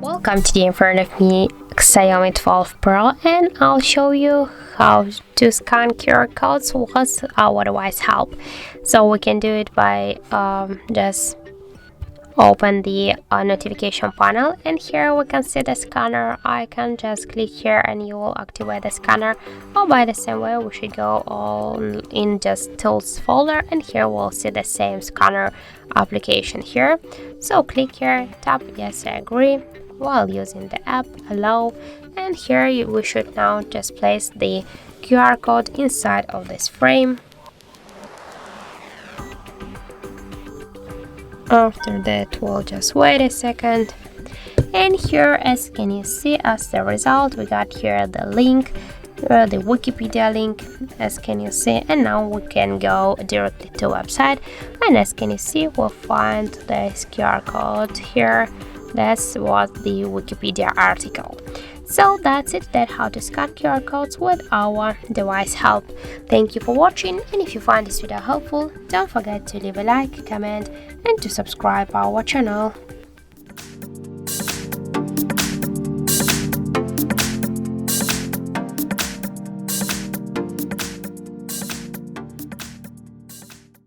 Welcome, today in front of me Xiaomi 12 Pro, and I'll show you how to scan QR codes with our device help. So we can do it by just open the notification panel, and here we can see the scanner icon. Just click here and you will activate the scanner, or by the same way we should go all in just tools folder, and here we'll see the same scanner application here. So click here, tap yes I agree while using the app, allow, and here we should now just place the QR code inside of this frame. After that, we'll just wait a second, and here, as can you see, as the result we got here the link, the Wikipedia link, as can you see, and now we can go directly to website, and as can you see we'll find this QR code here. That's what the Wikipedia article. So that's it, that's how to scan QR codes with our device help. Thank you for watching, and if you find this video helpful, don't forget to leave a like, comment, and to subscribe our channel.